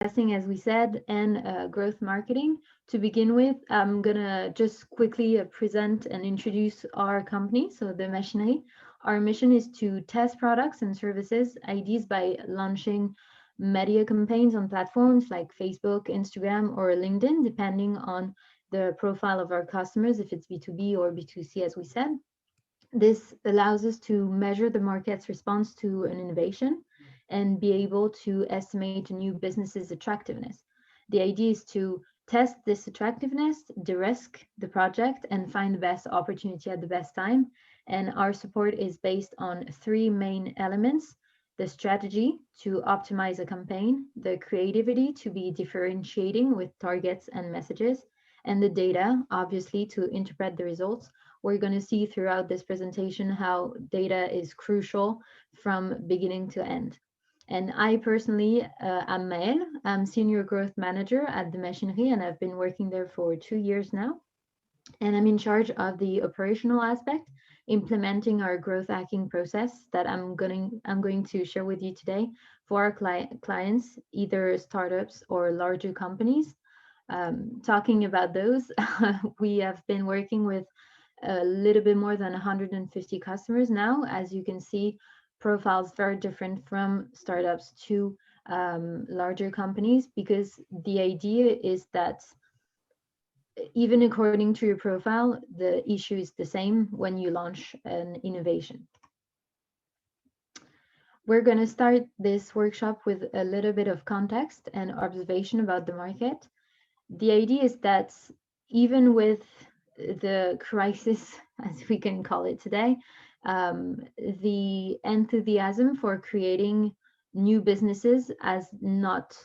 testing, as we said, and growth marketing. To begin with, I'm gonna just quickly present and introduce our company. So the Machinerie, our mission is to test products and services ideas by launching media campaigns on platforms like Facebook, Instagram, or LinkedIn, depending on the profile of our customers, if it's B2B or B2C, as we said. This allows us to measure the market's response to an innovation and be able to estimate a new business's attractiveness. The idea is to test this attractiveness, de-risk the project, and find the best opportunity at the best time. And our support is based on three main elements: the strategy to optimize a campaign, the creativity to be differentiating with targets and messages, and the data, obviously, to interpret the results. We're going to see throughout this presentation how data is crucial from beginning to end. And I personally am Maëlle. I'm Senior Growth Manager at the Machinerie, and I've been working there for 2 years now. And I'm in charge of the operational aspect, implementing our growth hacking process that I'm going to share with you today for our clients, either startups or larger companies. Talking about those, we have been working with a little bit more than 150 customers now. As you can see, profiles very different from startups to larger companies, because the idea is that even according to your profile, the issue is the same when you launch an innovation. We're going to start this workshop with a little bit of context and observation about the market. The idea is that even with the crisis, as we can call it today, the enthusiasm for creating new businesses has not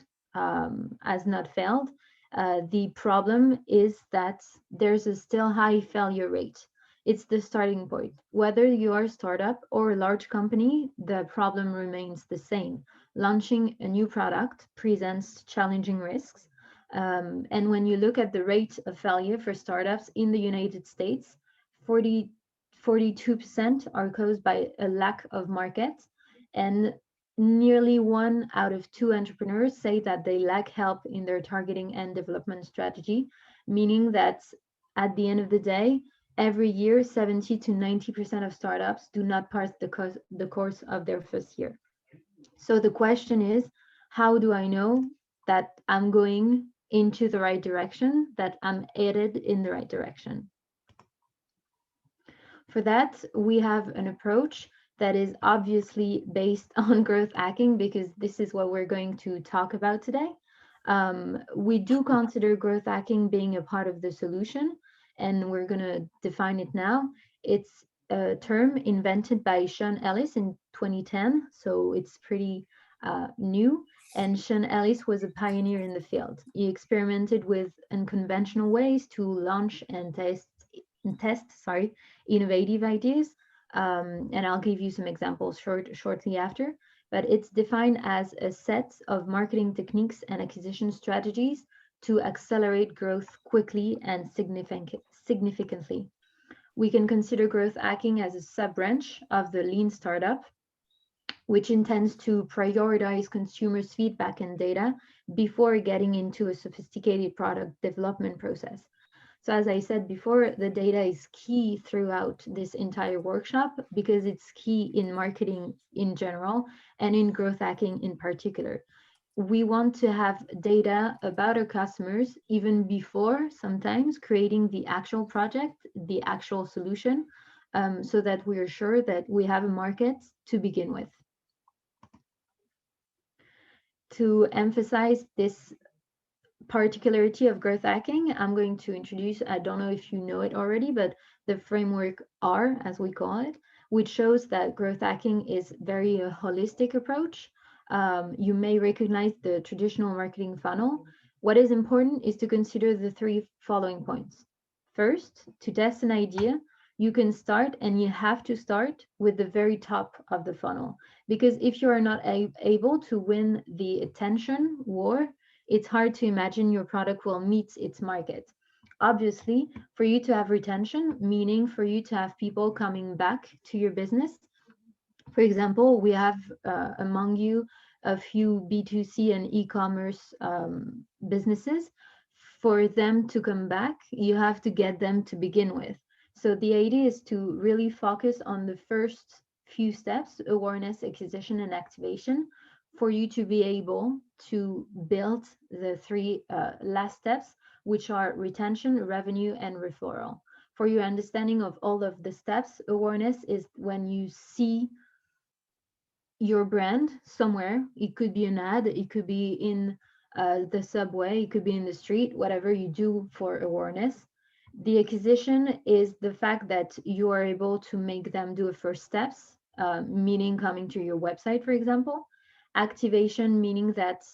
failed. The problem is that there's a still high failure rate. It's the starting point. Whether you are a startup or a large company, the problem remains the same. Launching a new product presents challenging risks. And when you look at the rate of failure for startups in the United States, 42% are caused by a lack of market, and nearly 1 out of 2 entrepreneurs say that they lack help in their targeting and development strategy, meaning that at the end of the day, every year, 70 to 90% of startups do not pass the course of their first year. So the question is, how do I know that I'm going into the right direction, that I'm headed in the right direction? For that, we have an approach that is obviously based on growth hacking, because this is what we're going to talk about today. We do consider growth hacking being a part of the solution, and we're going to define it now. It's a term invented by Sean Ellis in 2010, so it's pretty new. And Sean Ellis was a pioneer in the field. He experimented with unconventional ways to launch and test innovative ideas. And I'll give you some examples shortly after. But it's defined as a set of marketing techniques and acquisition strategies to accelerate growth quickly and significantly. We can consider growth hacking as a sub-branch of the lean startup, which intends to prioritize consumers' feedback and data before getting into a sophisticated product development process. So as I said before, the data is key throughout this entire workshop, because it's key in marketing in general and in growth hacking in particular. We want to have data about our customers even before sometimes creating the actual project, the actual solution, so that we are sure that we have a market to begin with. To emphasize this particularity of growth hacking, I'm going to introduce, I don't know if you know it already, but the framework R, as we call it, which shows that growth hacking is very a holistic approach. You may recognize the traditional marketing funnel. What is important is to consider the 3 following points. First, to test an idea, you can start, and you have to start with the very top of the funnel, because if you are not able to win the attention war, it's hard to imagine your product will meet its market. Obviously, for you to have retention, meaning for you to have people coming back to your business. For example, we have among you a few B2C and e-commerce businesses, for them to come back, you have to get them to begin with. So the idea is to really focus on the first few steps: awareness, acquisition, and activation, for you to be able to build the three last steps, which are retention, revenue, and referral. For your understanding of all of the steps, awareness is when you see your brand somewhere. It could be an ad, it could be in the subway, it could be in the street, whatever you do for awareness. The acquisition is the fact that you are able to make them do a first steps, meaning coming to your website, for example. Activation, meaning that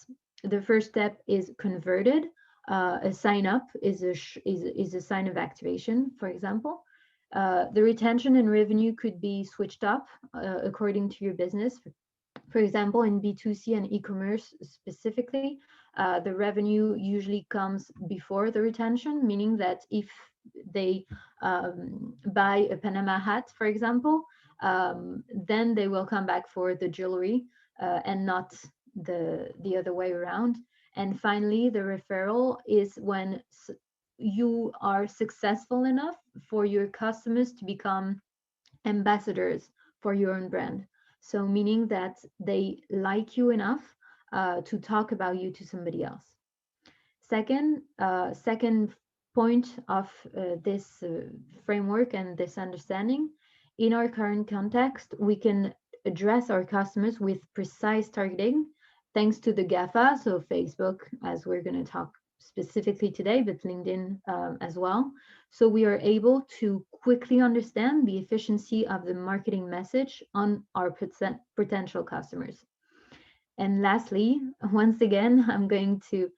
the first step is converted. A sign up is a sign of activation, for example. The retention and revenue could be switched up according to your business. For example, in B2C and e-commerce specifically, the revenue usually comes before the retention, meaning that if they buy a Panama hat, for example, then they will come back for the jewelry and not the other way around. And finally, the referral is when you are successful enough for your customers to become ambassadors for your own brand. So meaning that they like you enough to talk about you to somebody else. Second point of this framework and this understanding, in our current context, we can address our customers with precise targeting thanks to the GAFA, so Facebook, as we're going to talk specifically today, but LinkedIn as well. So we are able to quickly understand the efficiency of the marketing message on our potential customers. And lastly, once again, I'm going to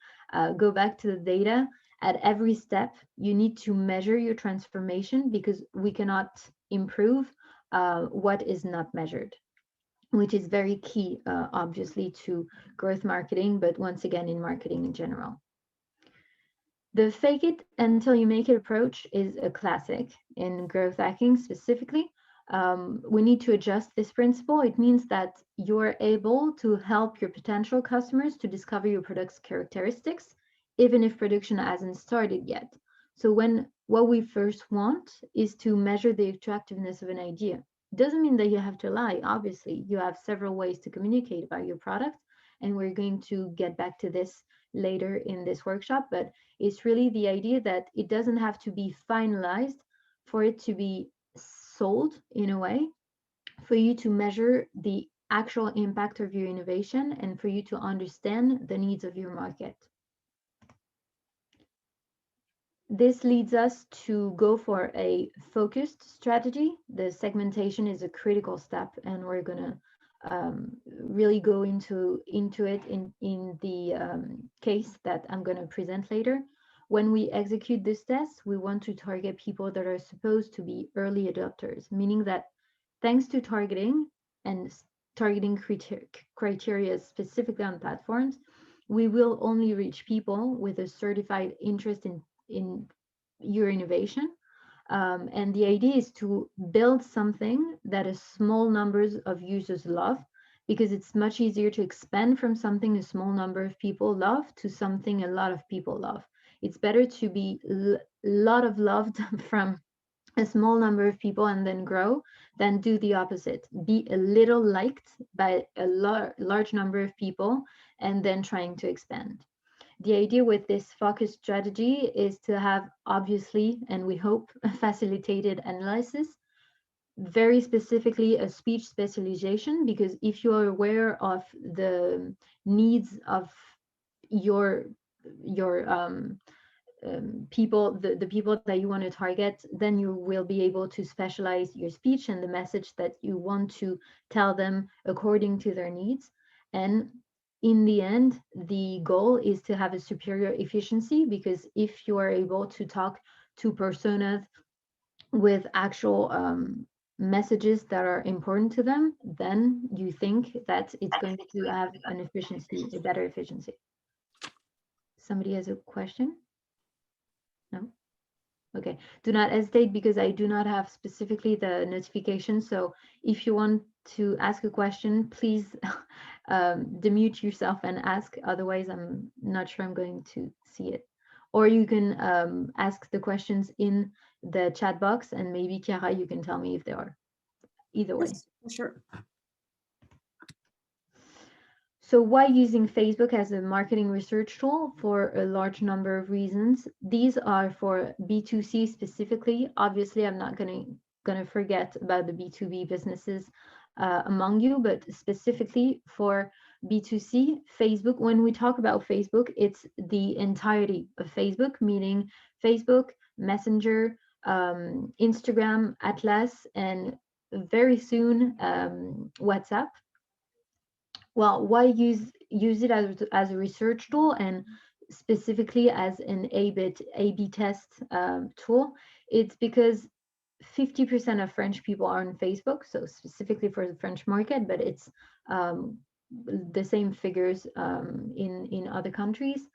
go back to the data. At every step, you need to measure your transformation, because we cannot improve what is not measured, which is very key, obviously, to growth marketing, but once again, in marketing in general. The fake it until you make it approach is a classic in growth hacking specifically. We need to adjust this principle. It means that you're able to help your potential customers to discover your product's characteristics, even if production hasn't started yet. So what we first want is to measure the attractiveness of an idea. It doesn't mean that you have to lie. Obviously, you have several ways to communicate about your product, and we're going to get back to this later in this workshop, but it's really the idea that it doesn't have to be finalized for it to be sold in a way, for you to measure the actual impact of your innovation and for you to understand the needs of your market. This leads us to go for a focused strategy. The segmentation is a critical step, and we're going to really go into it in the case that I'm going to present later. When we execute this test, we want to target people that are supposed to be early adopters, meaning that thanks to targeting and targeting criteria specifically on platforms, we will only reach people with a certified interest in your innovation. And the idea is to build something that a small numbers of users love, because it's much easier to expand from something a small number of people love to something a lot of people love. It's better to be a lot of loved from a small number of people and then grow than do the opposite. Be a little liked by a large number of people and then trying to expand. The idea with this focus strategy is to have, obviously, and we hope, a facilitated analysis, very specifically a speech specialization, because if you are aware of the needs of your people, the people that you want to target, then you will be able to specialize your speech and the message that you want to tell them according to their needs. And in the end, the goal is to have a superior efficiency, because if you are able to talk to personas with actual messages that are important to them, then you think that it's going to have an efficiency, a better efficiency. Somebody has a question? No? Okay, do not hesitate, because I do not have specifically the notification. So if you want to ask a question, please demute yourself and ask. Otherwise, I'm not sure I'm going to see it. Or you can ask the questions in the chat box, and maybe Chiara, you can tell me if they are. Either way. Yes, for sure. So why using Facebook as a marketing research tool? For a large number of reasons. These are for B2C specifically. Obviously, I'm not going to forget about the B2B businesses among you, but specifically for B2C, Facebook, when we talk about Facebook, it's the entirety of Facebook, meaning Facebook, Messenger, Instagram, Atlas, and very soon WhatsApp. Well, why use it as a research tool and specifically as an A/B test tool? It's because 50% of French people are on Facebook, so specifically for the French market, but it's the same figures in other countries,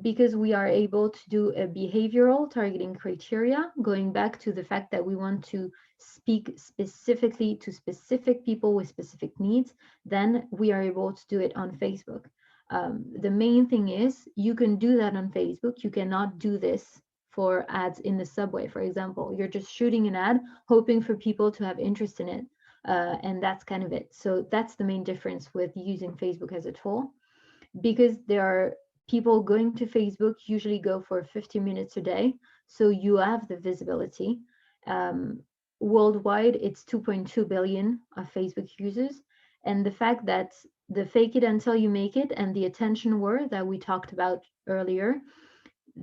because we are able to do a behavioral targeting criteria, going back to the fact that we want to speak specifically to specific people with specific needs. Then we are able to do it on Facebook. The main thing is you can do that on Facebook. You cannot do this for ads in the subway, for example. You're just shooting an ad, hoping for people to have interest in it. And that's kind of it. So that's the main difference with using Facebook as a tool, because there are people going to Facebook usually go for 50 minutes a day. So you have the visibility. Worldwide, it's 2.2 billion of Facebook users. And the fact that the fake it until you make it and the attention war that we talked about earlier,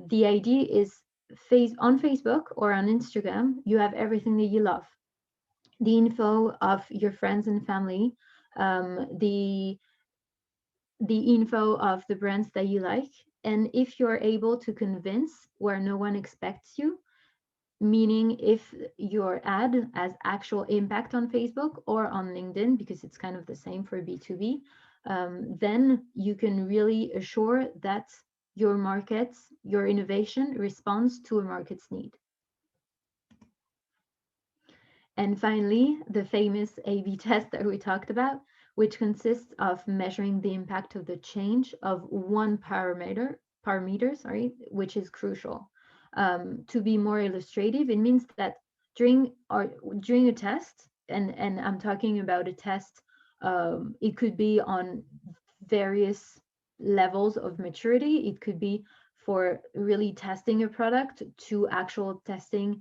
the idea is on Facebook or on Instagram, you have everything that you love. The info of your friends and family, the info of the brands that you like. And if you're able to convince where no one expects you, meaning if your ad has actual impact on Facebook or on LinkedIn, because it's kind of the same for B2B, then you can really assure that your markets, your innovation responds to a market's need. And finally, the famous A/B test that we talked about, which consists of measuring the impact of the change of one parameter, which is crucial. To be more illustrative, it means that during a test, and I'm talking about a test, it could be on various levels of maturity. It could be for really testing a product to actual testing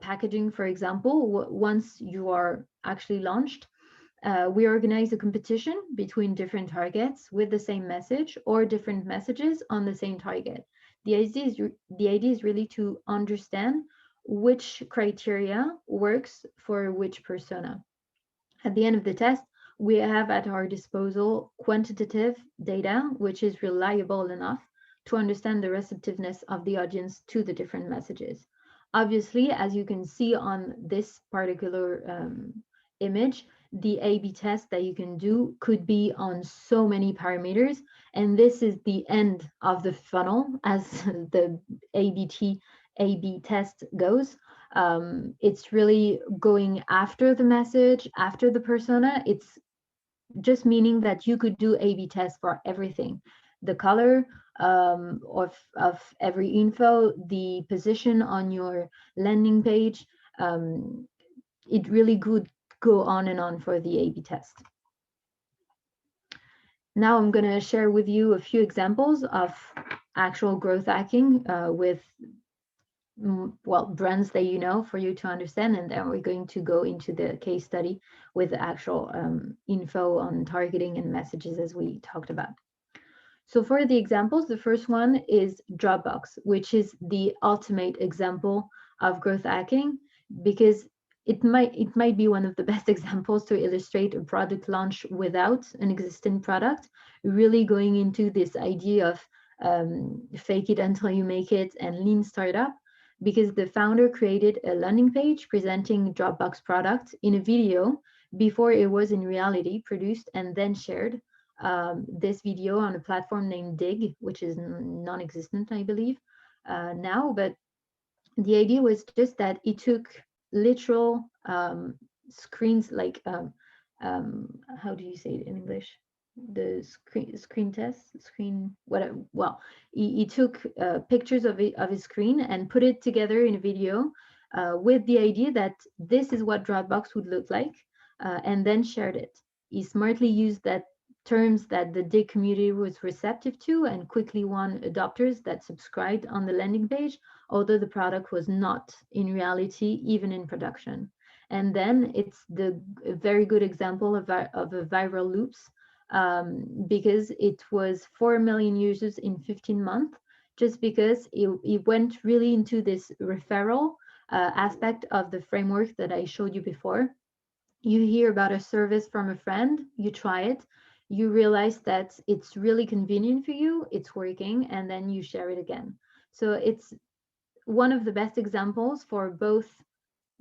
packaging, for example. Once you are actually launched, we organize a competition between different targets with the same message or different messages on the same target. The idea is really to understand which criteria works for which persona. At the end of the test, we have at our disposal quantitative data, which is reliable enough to understand the receptiveness of the audience to the different messages. Obviously, as you can see on this particular image, the A/B test that you can do could be on so many parameters. And this is the end of the funnel as the A/B test goes. It's really going after the message, after the persona. It's just meaning that you could do A/B tests for everything. The color of every info, the position on your landing page. It really could go on and on for the A/B test. Now I'm going to share with you a few examples of actual growth hacking with brands that you know, for you to understand, and then we're going to go into the case study with the actual info on targeting and messages as we talked about. So for the examples, the first one is Dropbox, which is the ultimate example of growth hacking, because it might be one of the best examples to illustrate a product launch without an existing product, really going into this idea of fake it until you make it and lean startup, because the founder created a landing page presenting Dropbox product in a video before it was in reality produced and then shared. This video on a platform named Dig, which is non-existent, I believe, now. But the idea was just that it took literal screens, like how do you say it in English? The screen test, screen whatever. Well, he took pictures of his screen and put it together in a video with the idea that this is what Dropbox would look like, and then shared it. He smartly used that terms that the dig community was receptive to and quickly won adopters that subscribed on the landing page, although the product was not in reality even in production. And then it's the very good example of a viral loops, because it was 4 million users in 15 months, just because it went really into this referral aspect of the framework that I showed you before. You hear about a service from a friend, you try it, you realize that it's really convenient for you, it's working, and then you share it again. So it's one of the best examples for both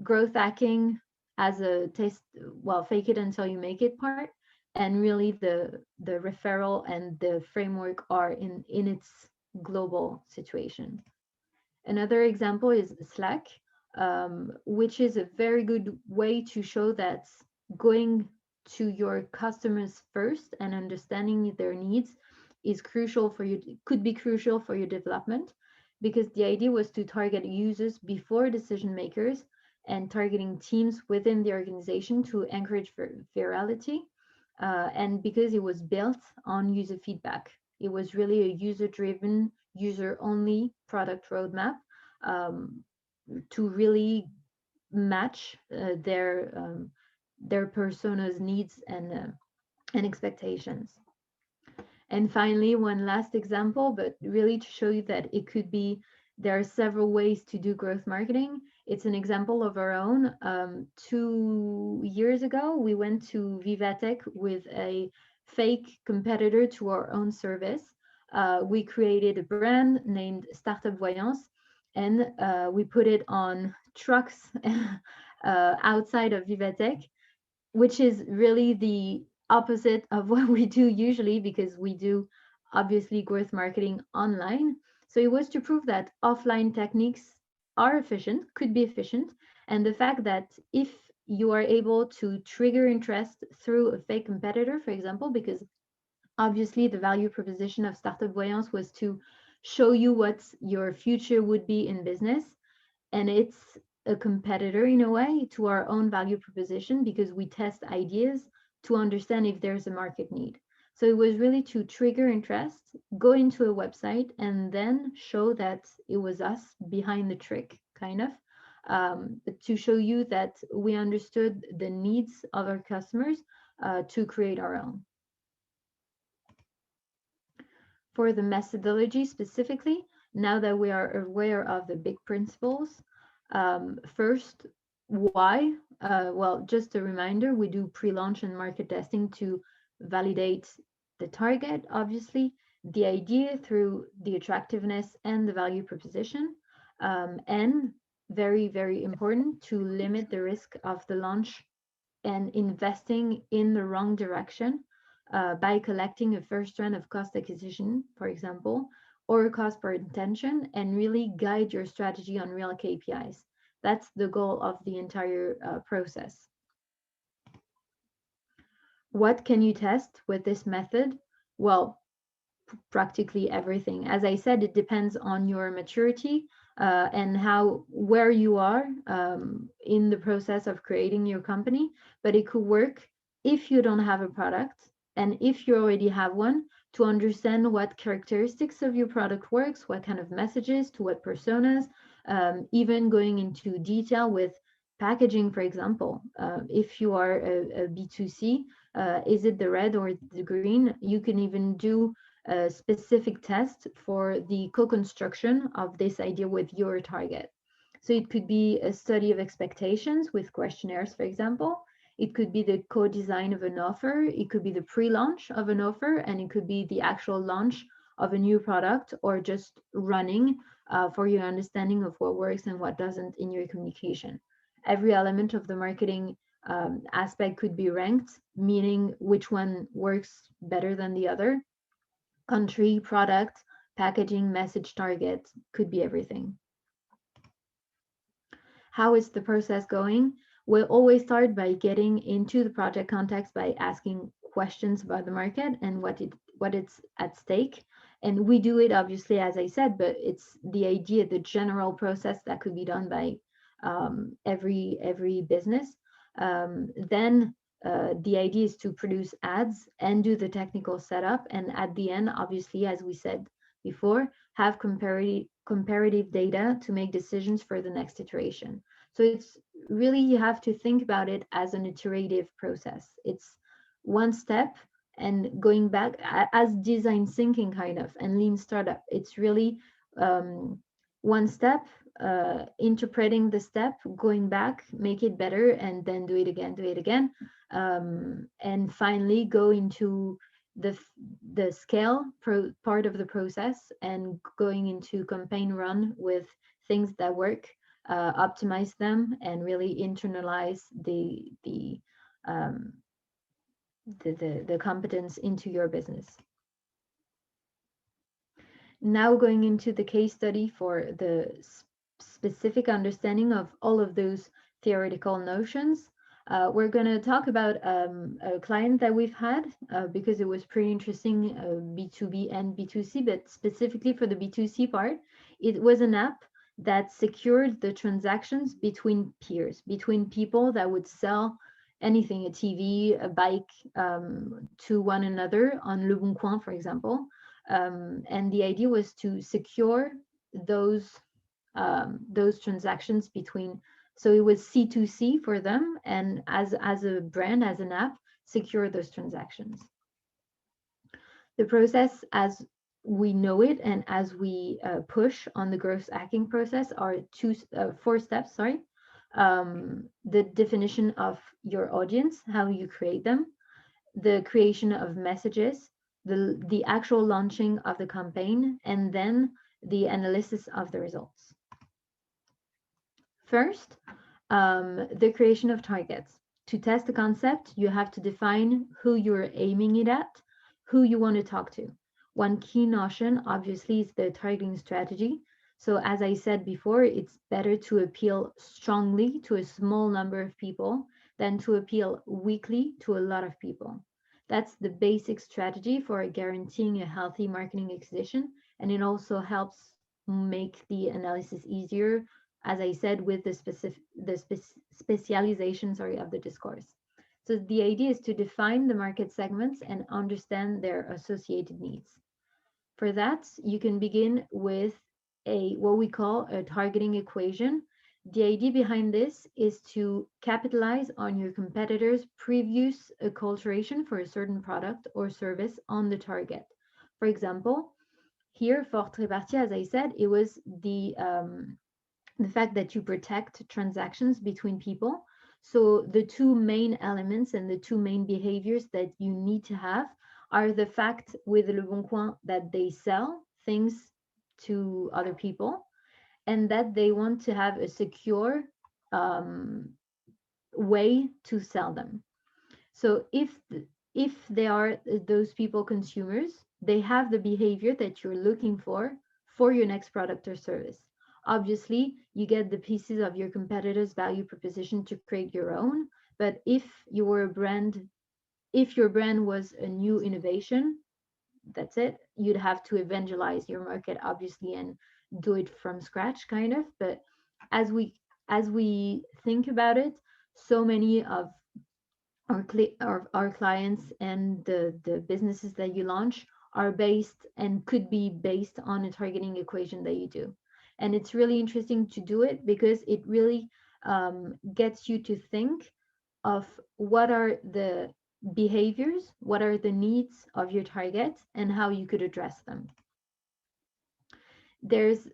growth hacking as a taste, well, fake it until you make it part, and really the referral and the framework are in its global situation. Another example is Slack, which is a very good way to show that going to your customers first and understanding their needs is crucial for you, could be crucial for your development, because the idea was to target users before decision makers and targeting teams within the organization to encourage virality. And because it was built on user feedback, it was really a user driven, user only product roadmap, um, to really match their persona's needs and expectations. And finally, one last example, but really to show you that it could be, there are several ways to do growth marketing. It's an example of our own. 2 years ago, we went to Vivatech with a fake competitor to our own service. We created a brand named Startup Voyance, and we put it on trucks outside of Vivatech, which is really the opposite of what we do usually, because we do obviously growth marketing online. So it was to prove that offline techniques are efficient, could be efficient, and the fact that if you are able to trigger interest through a fake competitor, for example, because obviously the value proposition of Startup Voyance was to show you what your future would be in business, and it's a competitor in a way to our own value proposition, because we test ideas to understand if there's a market need. So it was really to trigger interest, go into a website, and then show that it was us behind the trick, kind of, to show you that we understood the needs of our customers, to create our own. For the methodology specifically, now that we are aware of the big principles, first, why? Well, just a reminder, we do pre-launch and market testing to validate the target, obviously, the idea through the attractiveness and the value proposition, and very, very important, to limit the risk of the launch and investing in the wrong direction, by collecting a first round of cost acquisition, for example, or cost per intention, and really guide your strategy on real KPIs. That's the goal of the entire process. What can you test with this method? Well, practically everything. As I said, it depends on your maturity and where you are in the process of creating your company, but it could work if you don't have a product, and if you already have one, to understand what characteristics of your product works, what kind of messages to what personas, even going into detail with packaging, for example. If you are a B2C, is it the red or the green? You can even do a specific test for the co-construction of this idea with your target. So it could be a study of expectations with questionnaires, for example. It could be the co-design of an offer. It could be the pre-launch of an offer, and it could be the actual launch of a new product, or just running for your understanding of what works and what doesn't in your communication. Every element of the marketing aspect could be ranked, meaning which one works better than the other. Country, product, packaging, message, target, could be everything. How is the process going? we'll always start by getting into the project context by asking questions about the market and what it's at stake. And we do it obviously, as I said, but it's the idea, the general process that could be done by every business. Then the idea is to produce ads and do the technical setup. And at the end, obviously, as we said before, have comparative data to make decisions for the next iteration. So it's really, you have to think about it as an iterative process. It's one step and going back as design thinking kind of and lean startup. It's really one step, interpreting the step, going back, make it better, and then do it again. And finally go into the scale part of the process and going into campaign run with things that work, optimize them, and really internalize the competence into your business. Now going into the case study for the specific understanding of all of those theoretical notions. We're going to talk about a client that we've had because it was pretty interesting, B2B and B2C, but specifically for the B2C part, it was an app that secured the transactions between peers, between people that would sell anything, a TV, a bike, to one another on Le Bon Coin, for example. And the idea was to secure those transactions between, so it was C2C for them, and as a brand, as an app, secure those transactions. The process as we know it and as we push on the growth hacking process are four steps, sorry. The definition of your audience, how you create them, the creation of messages, the actual launching of the campaign, and then the analysis of the results. First, the creation of targets. To test the concept, you have to define who you're aiming it at, who you want to talk to. One key notion, obviously, is the targeting strategy. So as I said before, it's better to appeal strongly to a small number of people than to appeal weakly to a lot of people. That's the basic strategy for guaranteeing a healthy marketing acquisition, and it also helps make the analysis easier, as I said, with the specialization, of the discourse. So the idea is to define the market segments and understand their associated needs. For that, you can begin with what we call a targeting equation. The idea behind this is to capitalize on your competitors' previous acculturation for a certain product or service on the target. For example, here for Tréparty, as I said, it was the fact that you protect transactions between people. So the two main elements and the two main behaviors that you need to have are the fact with Le Bon Coin that they sell things to other people, and that they want to have a secure way to sell them. So if they are those people consumers, they have the behavior that you're looking for your next product or service. Obviously, you get the pieces of your competitor's value proposition to create your own. But if you were a brand, if your brand was a new innovation, that's it. You'd have to evangelize your market, obviously, and do it from scratch, kind of. But as we think about it, so many of our clients and the businesses that you launch are based and could be based on a targeting equation that you do. And it's really interesting to do it because it really gets you to think of what are the behaviors, what are the needs of your target, and how you could address them. There's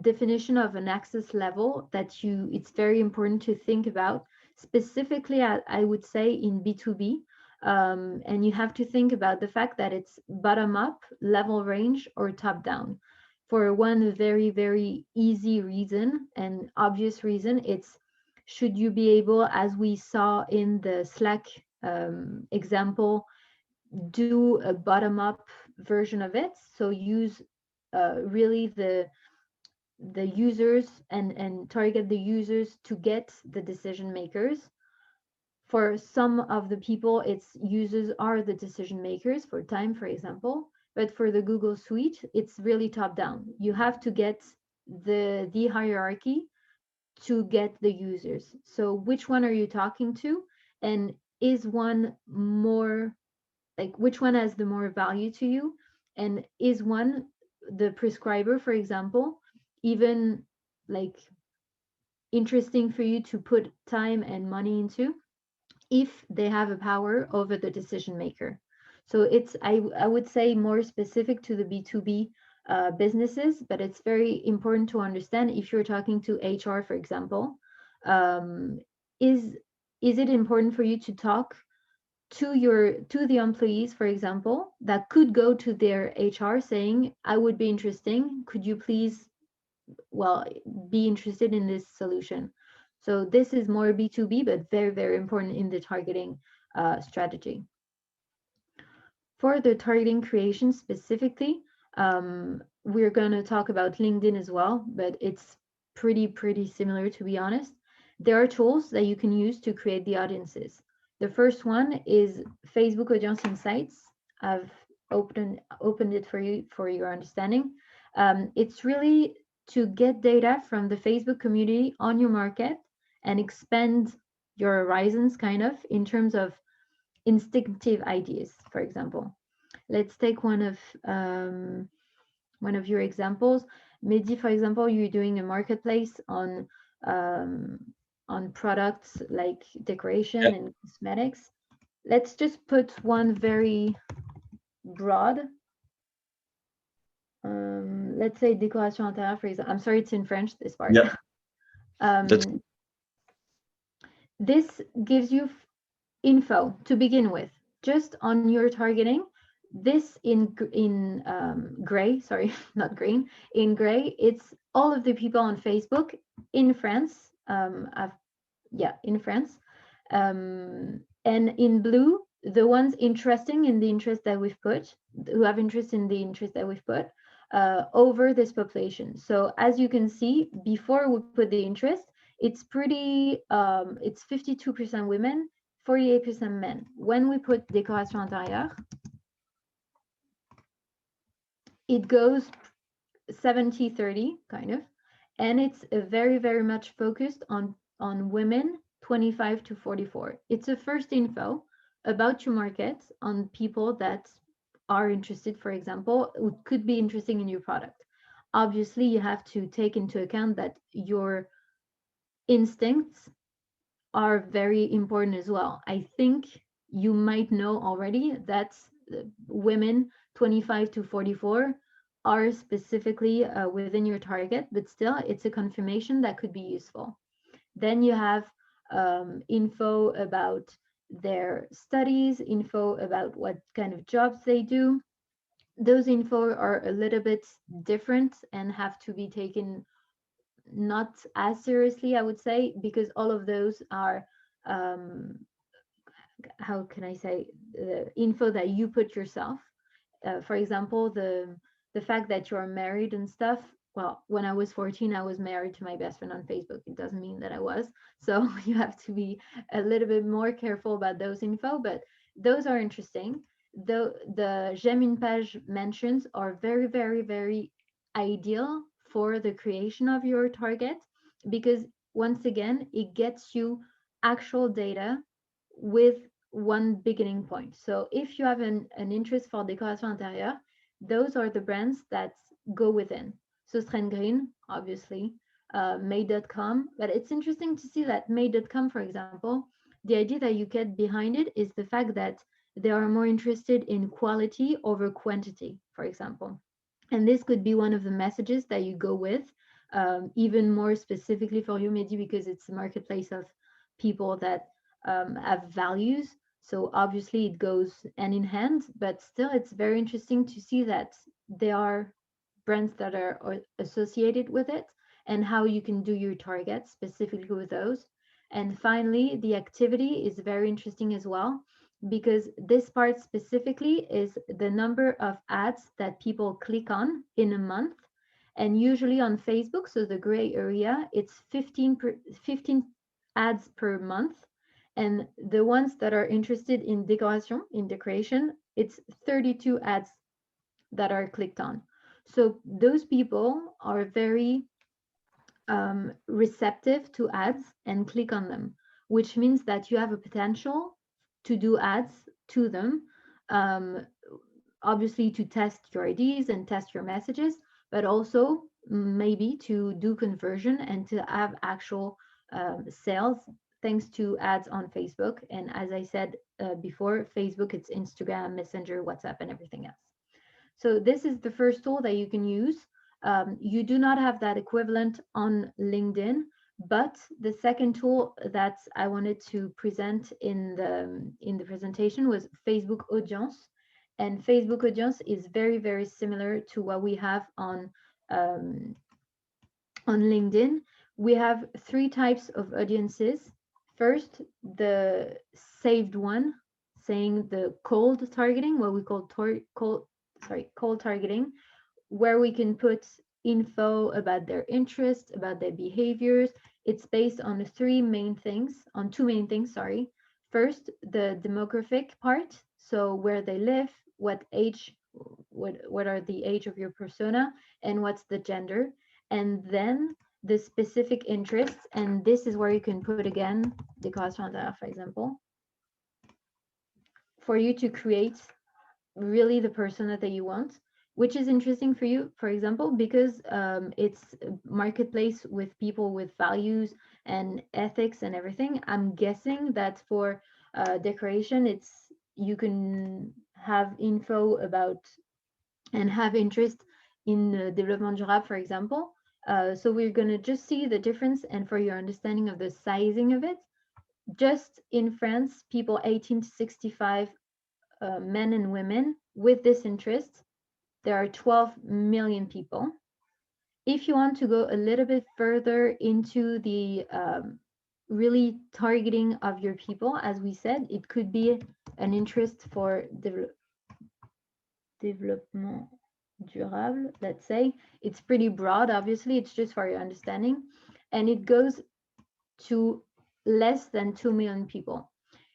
definition of an access level that it's very important to think about, specifically, I would say, in B2B. And you have to think about the fact that it's bottom up, level range, or top down. For one very, very easy reason and obvious reason, it's should you be able, as we saw in the Slack example, do a bottom up version of it. So use really the users and target the users to get the decision makers. For some of the people, it's users are the decision makers for time, for example. But for the Google Suite, it's really top down. You have to get the hierarchy to get the users. So which one are you talking to? And is one more, like, which one has the more value to you? And is one, the prescriber, for example, even like interesting for you to put time and money into if they have a power over the decision maker? So it's, I would say, more specific to the B2B businesses, but it's very important to understand if you're talking to HR, for example, um, is is it important for you to talk to the employees, for example, that could go to their HR saying, I would be interesting, could you please, well, be interested in this solution? So this is more B2B, but very, very important in the targeting strategy. For the targeting creation specifically, we're going to talk about LinkedIn as well, but it's pretty similar, to be honest. There are tools that you can use to create the audiences. The first one is Facebook Audience Insights. I've opened it for you for your understanding. It's really to get data from the Facebook community on your market and expand your horizons, kind of, in terms of instinctive ideas, for example. Let's take one of your examples. Mehdi, for example, you're doing a marketplace um, on products like Yeah. decoration and cosmetics. Let's just put one very broad. Let's say décoration intérieure, for example. I'm sorry, it's in French, this part. Yeah. That's um, this gives you info to begin with, just on your targeting. This in gray, sorry, not green, in gray, it's all of the people on Facebook in France. Yeah, in France. And in blue, the ones interesting in the interest that we've put, who have interest in the interest that we've put, over this population. So as you can see, before we put the interest, it's 52% women, 48% men. When we put décoration intérieure, it goes 70-30, kind of, and it's very much focused on women 25 to 44. It's a first info about your market on people that are interested, for example, who could be interesting in your product. Obviously, you have to take into account that your instincts are very important as well. I think you might know already that women 25 to 44 are specifically within your target, but still it's a confirmation that could be useful. Then you have info about their studies, info about what kind of jobs they do. Those info are a little bit different and have to be taken not as seriously, I would say, because all of those are, um, how can I say, the info that you put yourself. For example, the fact that you're married and stuff. Well, when I was 14, I was married to my best friend on Facebook. It doesn't mean that I was. So you have to be a little bit more careful about those info, but those are interesting. The j'aime une page mentions are very ideal for the creation of your target, because once again, it gets you actual data with one beginning point. So if you have an interest for décoration intérieure, those are the brands that go within. So Green, obviously, Made.com. But it's interesting to see that Made.com, for example, the idea that you get behind it is the fact that they are more interested in quality over quantity, for example. And this could be one of the messages that you go with, even more specifically for you, Mehdi, because it's a marketplace of people that have values. So obviously it goes hand in hand, but still it's very interesting to see that there are brands that are associated with it and how you can do your targets specifically with those. And finally, the activity is very interesting as well, because this part specifically is the number of ads that people click on in a month And usually on Facebook, so the gray area, it's 15 ads per month. And the ones that are interested in decoration, it's 32 ads that are clicked on. So those people are very receptive to ads and click on them, which means that you have a potential to do ads to them, um, obviously to test your IDs and test your messages, but also maybe to do conversion and to have actual sales thanks to ads on Facebook. And as I said before, Facebook, it's Instagram, Messenger, WhatsApp, and everything else. So this is the first tool that you can use. You do not have that equivalent on LinkedIn, but the second tool that I wanted to present in the presentation was Facebook Audience. And Facebook Audience is very, very similar to what we have on LinkedIn. We have three types of audiences. First, the saved one, saying the cold targeting, what we call cold targeting, where we can put info about their interests, about their behaviors. It's based on two main things, sorry. First, the demographic part, so where they live, what age, what are the age of your persona, and what's the gender. And then the specific interests, and this is where you can put again the correspondant, for example, for you to create really the persona that you want, which is interesting for you, for example, because it's a marketplace with people with values and ethics and everything. I'm guessing that for decoration, you can have info about and have interest in development durable, for example. So we're going to just see the difference, and for your understanding of the sizing of it, just in France, people 18 to 65, men and women with this interest, there are 12 million people. If you want to go a little bit further into the really targeting of your people, as we said, it could be an interest for development durable, let's say. It's pretty broad, obviously, it's just for your understanding. And it goes to less than 2 million people.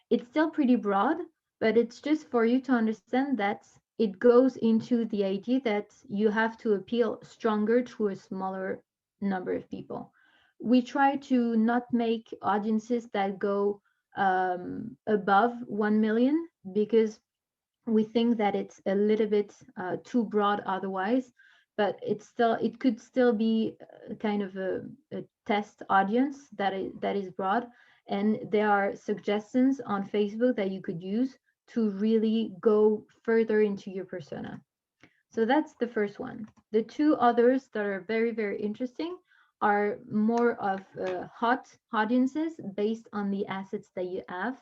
It's still pretty broad, but it's just for you to understand that it goes into the idea that you have to appeal stronger to a smaller number of people. We try to not make audiences that go above 1 million, because we think that it's a little bit too broad otherwise, but it could still be kind of a test audience that is broad. And there are suggestions on Facebook that you could use to really go further into your persona. So that's the first one. The two others that are very, very interesting are more of hot audiences based on the assets that you have,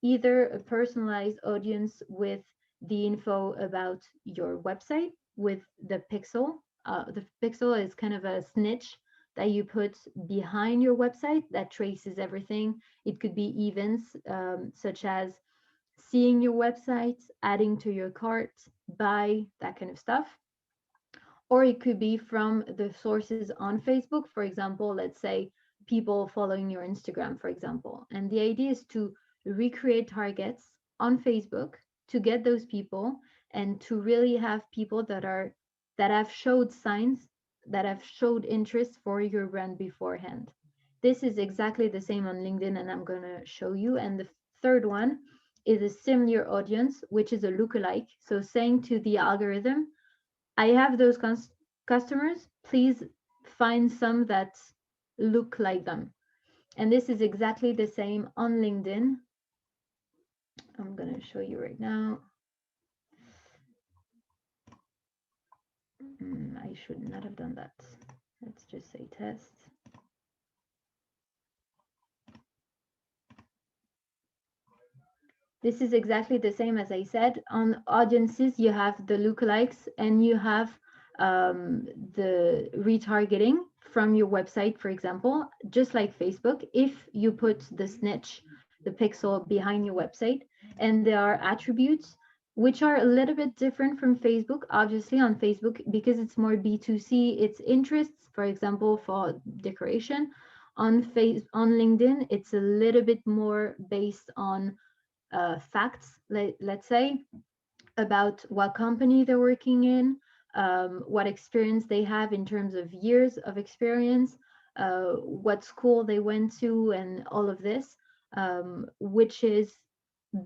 either a personalized audience with the info about your website with the pixel. The pixel is kind of a snitch that you put behind your website that traces everything. It could be events such as seeing your website, adding to your cart, buy, that kind of stuff. Or it could be from the sources on Facebook, for example, let's say people following your Instagram, for example. And the idea is to recreate targets on Facebook to get those people and to really have people that have showed signs, that have showed interest for your brand beforehand. This is exactly the same on LinkedIn, and I'm going to show you. And the third one is a similar audience, which is a lookalike. So saying to the algorithm, I have those customers, please find some that look like them. And this is exactly the same on LinkedIn. I'm going to show you right now. I should not have done that. Let's just say test. This is exactly the same as I said. On audiences, you have the lookalikes and you have the retargeting from your website, for example, just like Facebook. If you put the snitch, the pixel behind your website, and there are attributes which are a little bit different from Facebook. Obviously, on Facebook, because it's more B2C, it's interests, for example, for decoration. On LinkedIn, it's a little bit more based on facts, let's say, about what company they're working in, what experience they have in terms of years of experience, what school they went to, and all of this, which is,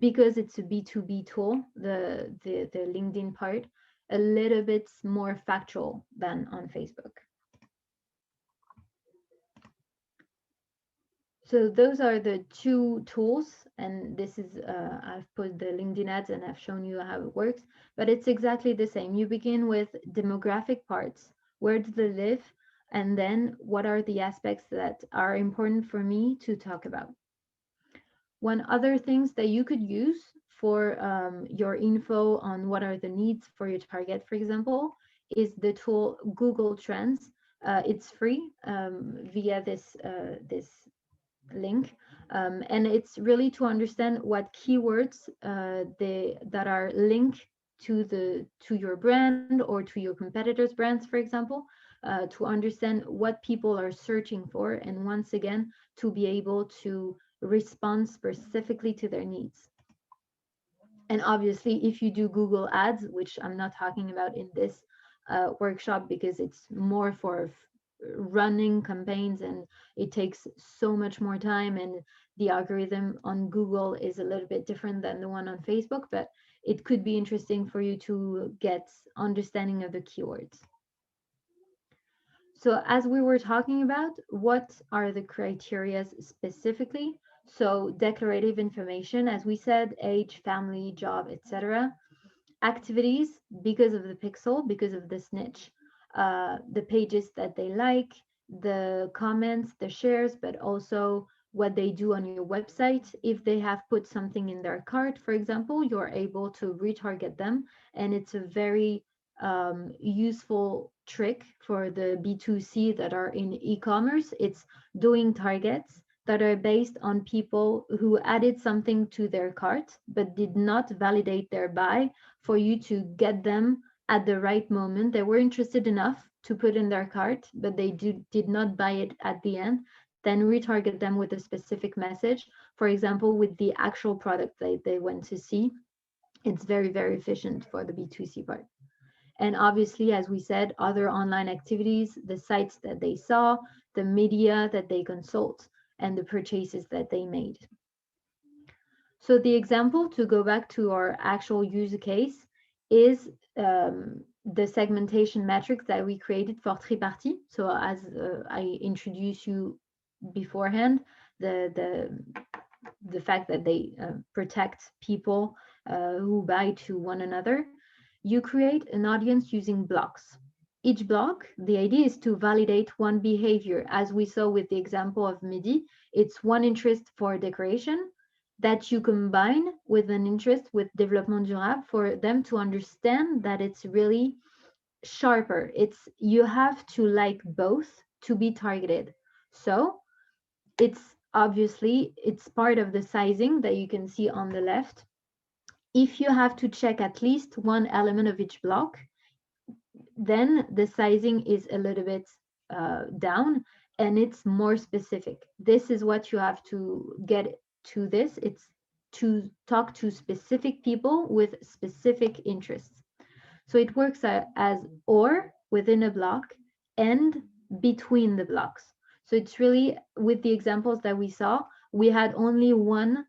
because it's a B2B tool, the LinkedIn part, a little bit more factual than on Facebook. So those are the two tools, and this is, I've put the LinkedIn ads and I've shown you how it works, but it's exactly the same. You begin with demographic parts, where do they live, and then what are the aspects that are important for me to talk about. One other things that you could use for your info on what are the needs for your target, for example, is the tool Google Trends. It's free via this link, and it's really to understand what keywords that are linked to your brand or to your competitors' brands, for example, to understand what people are searching for, and once again to be able to respond specifically to their needs. And obviously, if you do Google Ads, which I'm not talking about in this workshop because it's more for running campaigns and it takes so much more time, and the algorithm on Google is a little bit different than the one on Facebook, but it could be interesting for you to get understanding of the keywords. So as we were talking about, what are the criteria specifically? So declarative information, as we said, age, family, job, etc. Activities, because of the pixel, because of this niche, the pages that they like, the comments, the shares, but also what they do on your website. If they have put something in their cart, for example, you're able to retarget them. And it's a very useful trick for the B2C that are in e-commerce. It's doing targets that are based on people who added something to their cart but did not validate their buy, for you to get them at the right moment. They were interested enough to put in their cart, but they did not buy it at the end. Then retarget them with a specific message. For example, with the actual product they went to see. It's very, very efficient for the B2C part. And obviously, as we said, other online activities, the sites that they saw, the media that they consult, and the purchases that they made. So the example, to go back to our actual use case, is the segmentation metrics that we created for Triparty. So as I introduced you beforehand, the fact that they protect people who buy to one another, you create an audience using blocks. Each block, the idea is to validate one behavior. As we saw with the example of Midi, it's one interest for decoration that you combine with an interest with développement durable, for them to understand that it's really sharper. It's, you have to like both to be targeted. So it's obviously, it's part of the sizing that you can see on the left. If you have to check at least one element of each block, then the sizing is a little bit down and it's more specific. This is what you have to get to this. It's to talk to specific people with specific interests. So it works as or within a block and between the blocks. So it's really, with the examples that we saw, we had only one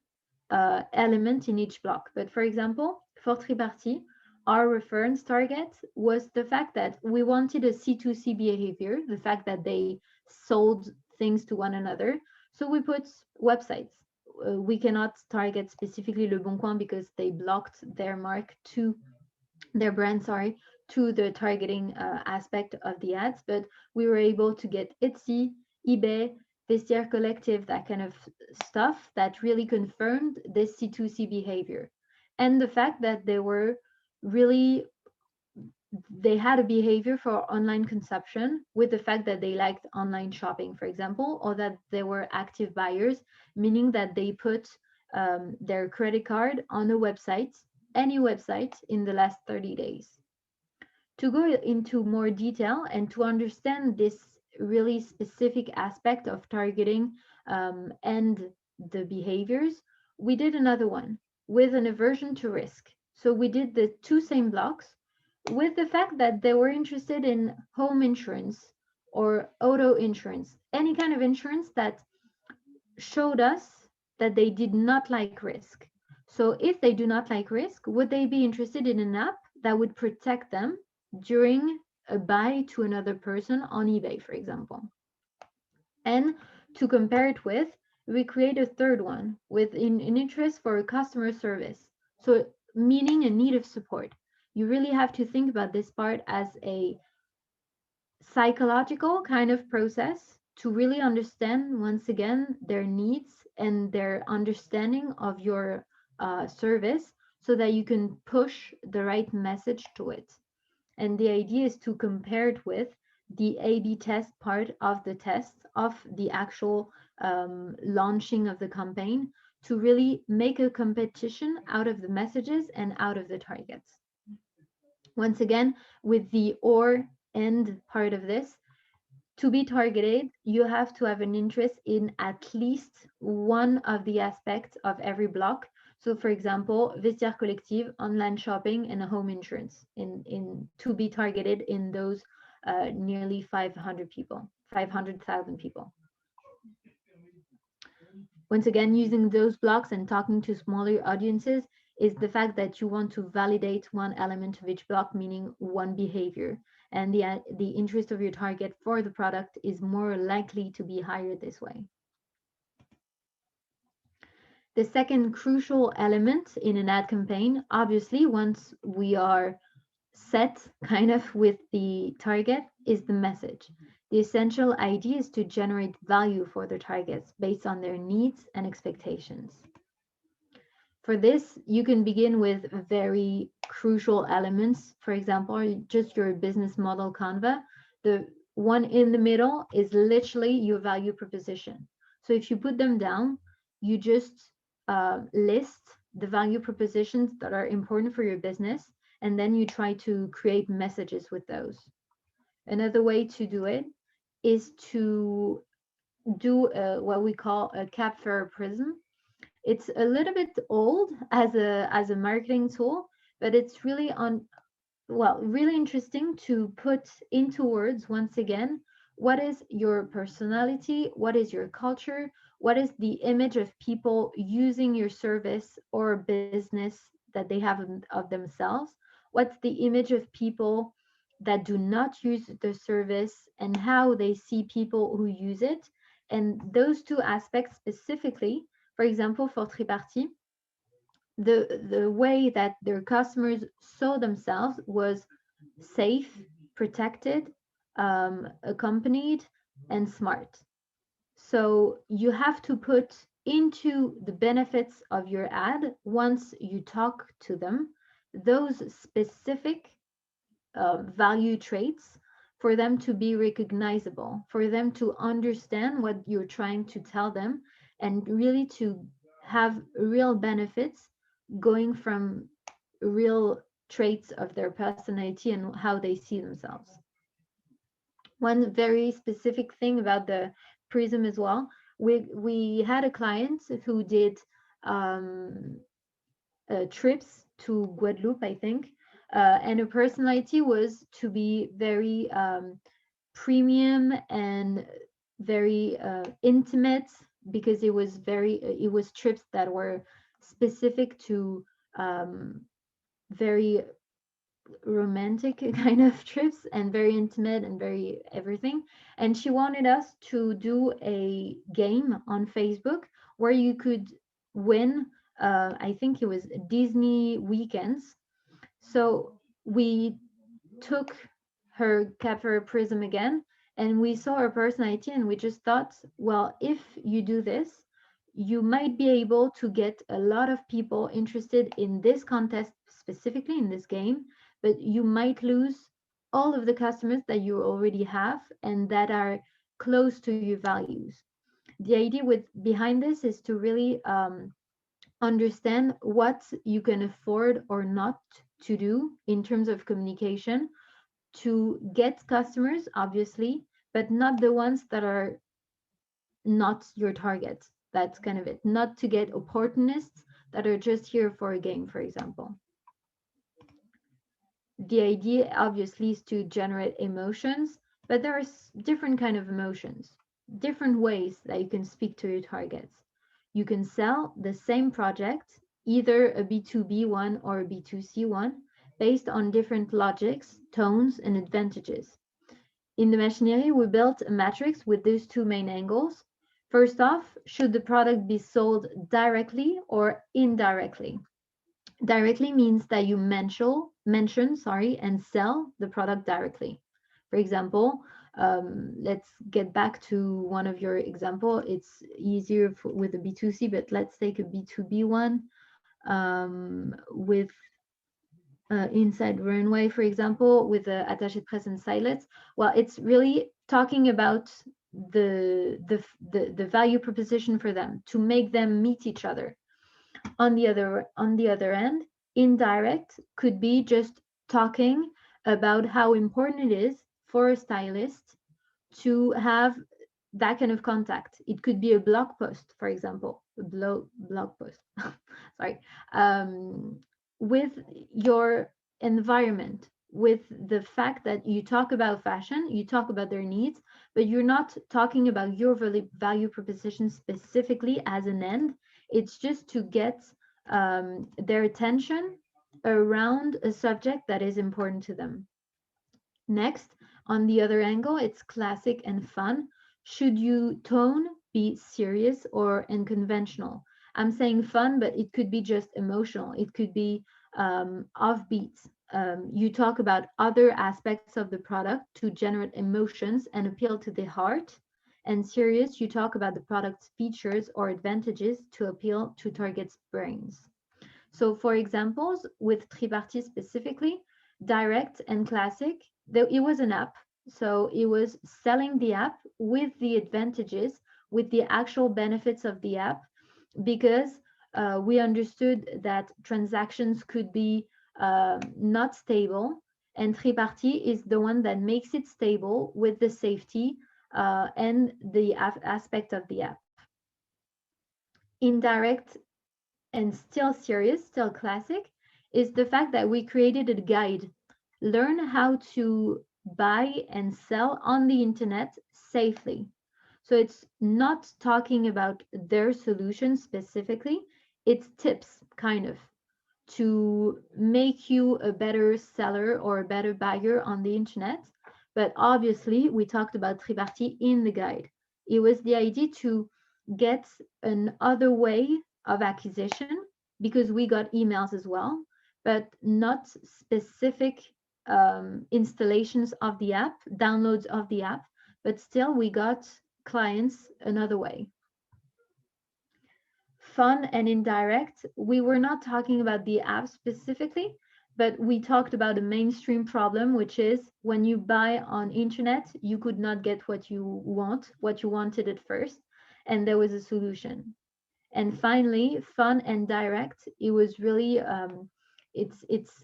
element in each block. But for example, for Triparty, our reference target was the fact that we wanted a C2C behavior, the fact that they sold things to one another. So we put websites. We cannot target specifically Le Bon Coin because they blocked their mark to their brand, sorry, to the targeting aspect of the ads, but we were able to get Etsy, eBay, Vestiaire Collective, that kind of stuff that really confirmed this C2C behavior. And the fact that they were really, they had a behavior for online consumption, with the fact that they liked online shopping, for example, or that they were active buyers, meaning that they put their credit card on a website any website in the last 30 days. To go into more detail and to understand this really specific aspect of targeting and the behaviors, we did another one with an aversion to risk. So we did the two same blocks with the fact that they were interested in home insurance or auto insurance, any kind of insurance that showed us that they did not like risk. So if they do not like risk, would they be interested in an app that would protect them during a buy to another person on eBay, for example? And to compare it with, we create a third one with an interest for customer service. So meaning a need of support. You really have to think about this part as a psychological kind of process to really understand once again their needs and their understanding of your service so that you can push the right message to it. And the idea is to compare it with the A/B test part of the test of the actual launching of the campaign to really make a competition out of the messages and out of the targets. Once again, with the or and part of this, to be targeted, you have to have an interest in at least one of the aspects of every block. So, for example, vestiaire collective, online shopping, and home insurance in to be targeted in those nearly 500 people, 500,000 people. Once again, using those blocks and talking to smaller audiences is the fact that you want to validate one element of each block, meaning one behavior. And the interest of your target for the product is more likely to be higher this way. The second crucial element in an ad campaign, obviously, once we are set kind of with the target, is the message. The essential idea is to generate value for their targets based on their needs and expectations. For this, you can begin with very crucial elements. For example, just your business model Canva. The one in the middle is literally your value proposition. So if you put them down, you just list the value propositions that are important for your business, and then you try to create messages with those. Another way to do it is to do what we call a capture prism. It's a little bit old as a marketing tool, but it's really really interesting to put into words once again what is your personality, what is your culture, what is the image of people using your service or business that they have of themselves, what's the image of people that do not use the service and how they see people who use it. And those two aspects specifically, for example, for Triparty, the way that their customers saw themselves was safe, protected, accompanied, and smart. So you have to put into the benefits of your ad once you talk to them those specific value traits for them to be recognizable, for them to understand what you're trying to tell them, and really to have real benefits going from real traits of their personality and how they see themselves. One very specific thing about the Prism as well, we had a client who did trips to Guadeloupe, I think, and her personality was to be very premium and very intimate because it was trips that were specific to very romantic kind of trips and very intimate and very everything. And she wanted us to do a game on Facebook where you could win, I think it was Disney weekends. So we took her capture prism again and we saw her personality and we just thought, well, if you do this, you might be able to get a lot of people interested in this contest, specifically in this game, but you might lose all of the customers that you already have and that are close to your values. The idea with behind this is to really understand what you can afford or not to do in terms of communication to get customers, obviously, but not the ones that are not your target. That's kind of it. Not to get opportunists that are just here for a game, for example. The idea obviously is to generate emotions, but there are different kind of emotions, different ways that you can speak to your targets. You can sell the same project, either a B2B one or a B2C one, based on different logics, tones, and advantages. In the machinery, we built a matrix with these two main angles. First off, should the product be sold directly or indirectly? Directly means that you mention, and sell the product directly. For example, let's get back to one of your example. It's easier with a B2C, but let's take a B2B one with inside runway, for example, with the attaché de presse and silets. Well, it's really talking about the value proposition for them to make them meet each other. On the other end, indirect could be just talking about how important it is for a stylist to have that kind of contact. It could be a blog post, for example, a blog post, sorry, with your environment, with the fact that you talk about fashion, you talk about their needs, but you're not talking about your value proposition specifically as an end. It's just to get their attention around a subject that is important to them. Next, on the other angle, it's classic and fun. Should you tone be serious or unconventional? I'm saying fun, but it could be just emotional. It could be offbeat. You talk about other aspects of the product to generate emotions and appeal to the heart. And serious, you talk about the product's features or advantages to appeal to target's brains. So for examples, with Triparty specifically, direct and classic, it was an app. So it was selling the app with the advantages, with the actual benefits of the app, because we understood that transactions could be not stable. And Triparty is the one that makes it stable with the safety and the aspect of the app. Indirect and still serious, still classic, is the fact that we created a guide. Learn how to buy and sell on the internet safely. So it's not talking about their solution specifically, it's tips, kind of, to make you a better seller or a better buyer on the internet. But obviously, we talked about Triparty in the guide. It was the idea to get another way of acquisition because we got emails as well, but not specific installations of the app, downloads of the app, but still we got clients another way. Fun and indirect, we were not talking about the app specifically, but we talked about a mainstream problem, which is when you buy on internet, you could not get what you wanted at first, and there was a solution. And finally, fun and direct, it was really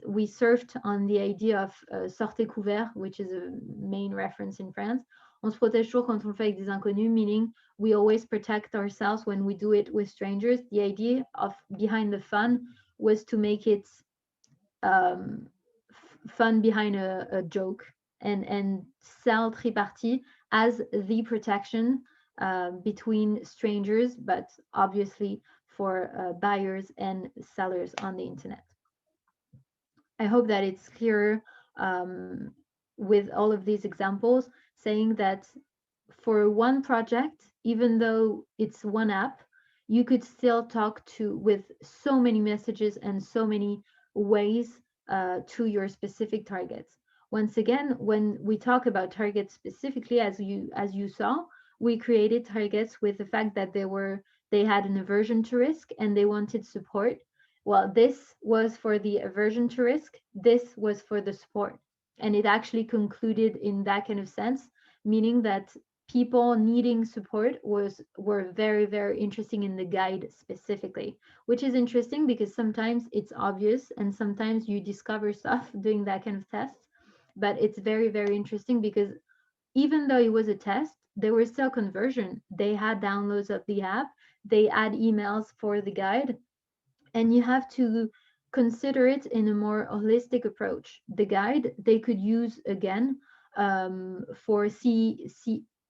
we surfed on the idea of sortez couvert, which is a main reference in France. On se protège toujours quand on le fait avec des inconnus, meaning we always protect ourselves when we do it with strangers. The idea of behind the fun was to make it fun behind a joke and sell Triparty as the protection between strangers, but obviously for buyers and sellers on the internet. I hope that it's clear with all of these examples, saying that for one project, even though it's one app, you could still talk with so many messages and so many ways to your specific targets. Once again, when we talk about targets specifically, as you saw, we created targets with the fact that they had an aversion to risk and they wanted support. Well, this was for the aversion to risk, this was for the support. And it actually concluded in that kind of sense, meaning that people needing support were very, very interesting in the guide specifically, which is interesting because sometimes it's obvious and sometimes you discover stuff doing that kind of test. But it's very, very interesting because even though it was a test, there was still conversion. They had downloads of the app, they had emails for the guide, and you have to consider it in a more holistic approach. The guide they could use again for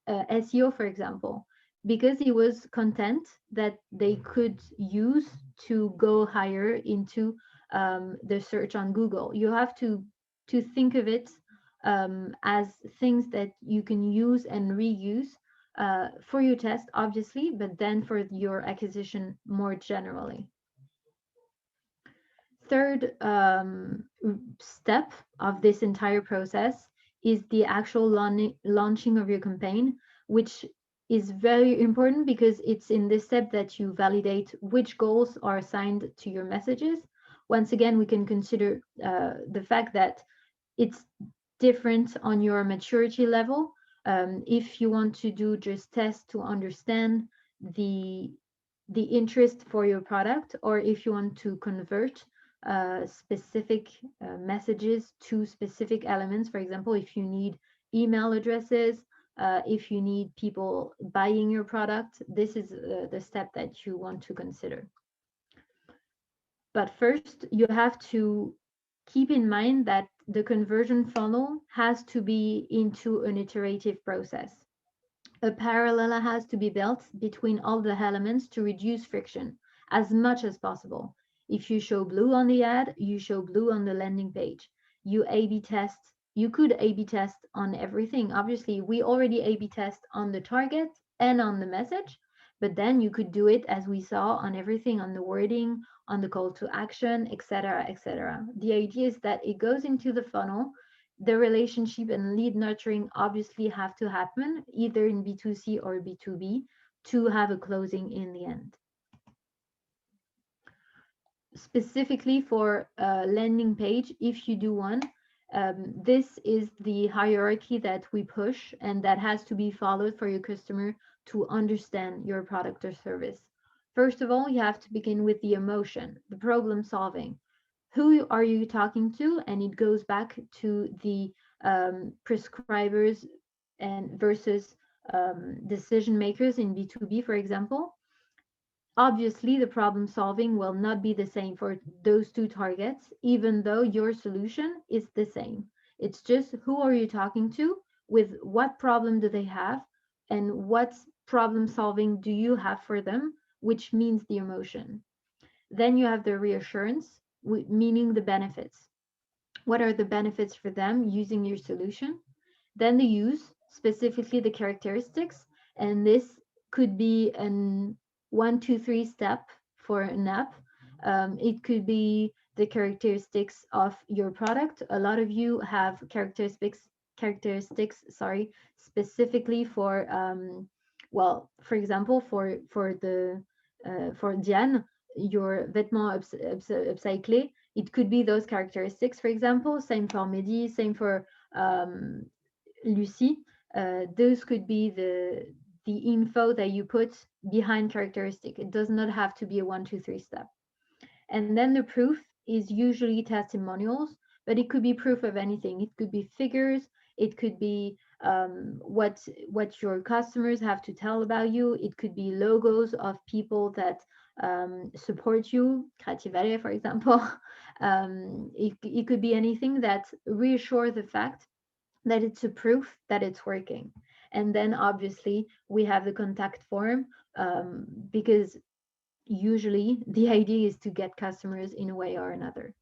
SEO, for example, because it was content that they could use to go higher into the search on Google. You have to think of it as things that you can use and reuse for your test, obviously, but then for your acquisition more generally. Third step of this entire process is the actual launching of your campaign, which is very important because it's in this step that you validate which goals are assigned to your messages. Once again, we can consider the fact that it's different on your maturity level. If you want to do just tests to understand the interest for your product, or if you want to convert specific messages to specific elements. For example, if you need email addresses, if you need people buying your product, this is the step that you want to consider. But first, you have to keep in mind that the conversion funnel has to be into an iterative process. A parallel has to be built between all the elements to reduce friction as much as possible. If you show blue on the ad, you show blue on the landing page. You A/B test. You could A/B test on everything. Obviously, we already A/B test on the target and on the message, but then you could do it as we saw on everything, on the wording, on the call to action, etc., etc. The idea is that it goes into the funnel. The relationship and lead nurturing obviously have to happen either in B2C or B2B to have a closing in the end. Specifically for a landing page, if you do one, this is the hierarchy that we push and that has to be followed for your customer to understand your product or service. First of all, you have to begin with the emotion, the problem solving. Who are you talking to? And it goes back to the prescribers and versus decision makers in B2B, for example. Obviously, the problem solving will not be the same for those two targets, even though your solution is the same. It's just who are you talking to, with what problem do they have, and what problem solving do you have for them, which means the emotion. Then you have the reassurance, meaning the benefits. What are the benefits for them using your solution? Then the use, specifically the characteristics, and this could be an 1, 2, 3 step for an app. It could be the characteristics of your product. A lot of you have characteristics, sorry, specifically for well, for example, for Diane, your vêtements upcyclés, it could be those characteristics, for example. Same for Mehdi, same for Lucy. Those could be the info that you put behind characteristic. It does not have to be a 1, 2, 3 step. And then the proof is usually testimonials, but it could be proof of anything. It could be figures. It could be what your customers have to tell about you. It could be logos of people that support you, Creativare, for example. It could be anything that reassure the fact that it's a proof that it's working. And then obviously we have the contact form because usually the idea is to get customers in a way or another.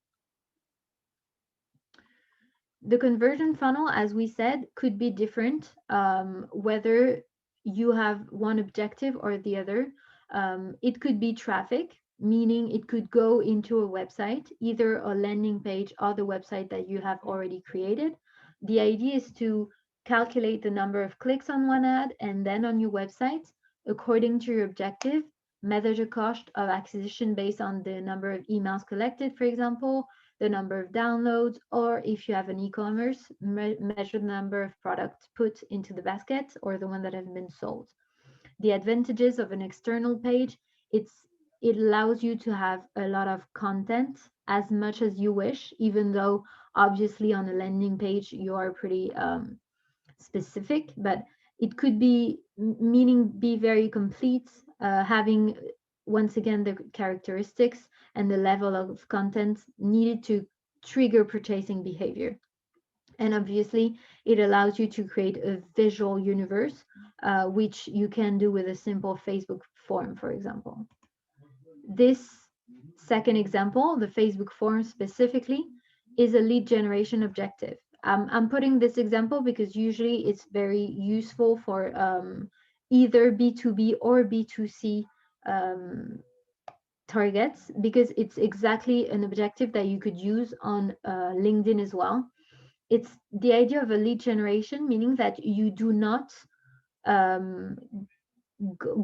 The conversion funnel, as we said, could be different whether you have one objective or the other. It could be traffic, meaning it could go into a website, either a landing page or the website that you have already created. The idea is to calculate the number of clicks on one ad and then on your website, according to your objective, measure the cost of acquisition based on the number of emails collected, for example, the number of downloads, or if you have an e-commerce, measure the number of products put into the basket or the one that have been sold. The advantages of an external page, it allows you to have a lot of content as much as you wish, even though obviously on a landing page you are pretty specific, but it could be meaning be very complete, having once again the characteristics and the level of content needed to trigger purchasing behavior. And obviously, it allows you to create a visual universe, which you can do with a simple Facebook form, for example. This second example, the Facebook form specifically, is a lead generation objective. I'm putting this example because usually it's very useful for either B2B or B2C targets, because it's exactly an objective that you could use on LinkedIn as well. It's the idea of a lead generation, meaning that you do not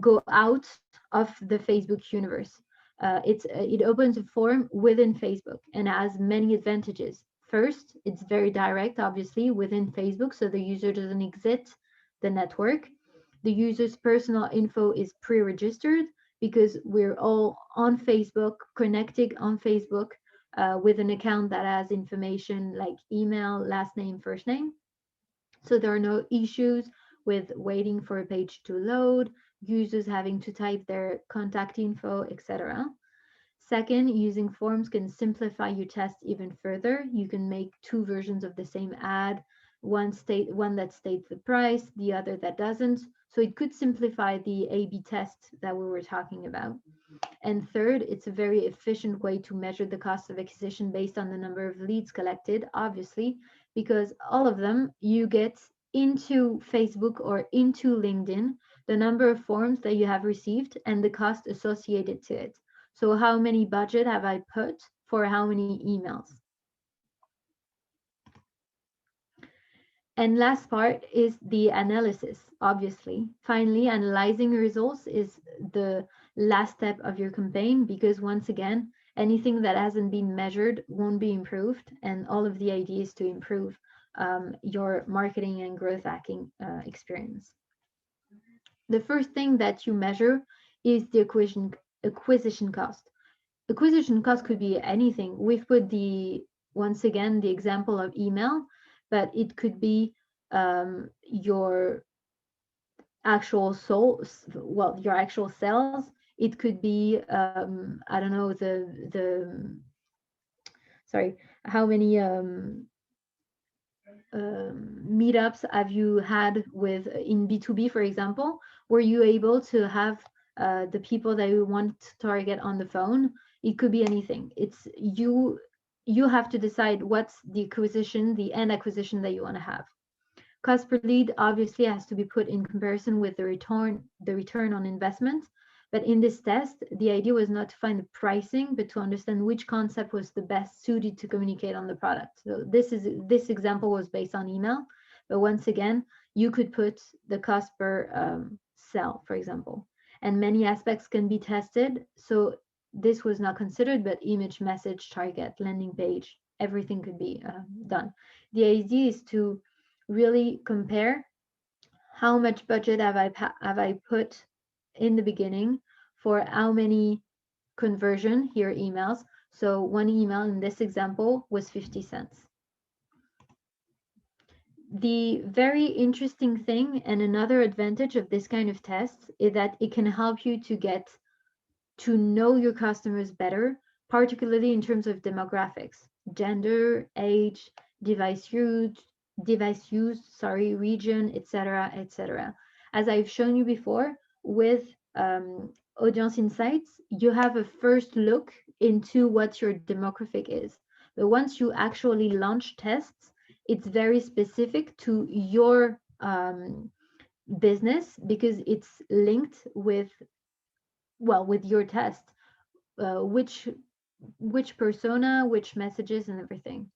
go out of the Facebook universe. It opens a form within Facebook and has many advantages. First, it's very direct, obviously, within Facebook, so the user doesn't exit the network. The user's personal info is pre-registered because we're all on Facebook, connected on Facebook, with an account that has information like email, last name, first name. So there are no issues with waiting for a page to load, users having to type their contact info, etc. Second, using forms can simplify your test even further. You can make two versions of the same ad, one that states the price, the other that doesn't. So it could simplify the A/B test that we were talking about. And third, it's a very efficient way to measure the cost of acquisition based on the number of leads collected, obviously, because all of them you get into Facebook or into LinkedIn, the number of forms that you have received and the cost associated to it. So how many budget have I put for how many emails? And last part is the analysis, obviously. Finally, analyzing results is the last step of your campaign, because once again, anything that hasn't been measured won't be improved. And all of the ideas to improve your marketing and growth hacking experience. The first thing that you measure is the acquisition cost. Acquisition cost could be anything. We've put once again, the example of email, but it could be your actual your actual sales. It could be I don't know, sorry, how many meetups have you had with in B2B, for example? Were you able to have the people that you want to target on the phone? It could be anything. It's you have to decide what's the end acquisition that you want to have. Cost per lead obviously has to be put in comparison with the return on investment. But in this test, the idea was not to find the pricing, but to understand which concept was the best suited to communicate on the product. So this example was based on email, but once again, you could put the cost per sell, for example, and many aspects can be tested. So this was not considered, but image, message, target, landing page, everything could be done. The idea is to really compare how much budget have I put in the beginning for how many conversion, here emails. So one email in this example was 50 cents. The very interesting thing and another advantage of this kind of test is that it can help you to get to know your customers better, particularly in terms of demographics, gender, age, device use, region, etc., etc. As I've shown you before, with audience insights, you have a first look into what your demographic is. But once you actually launch tests, it's very specific to your business, because it's linked with your test, which persona, which messages, and everything.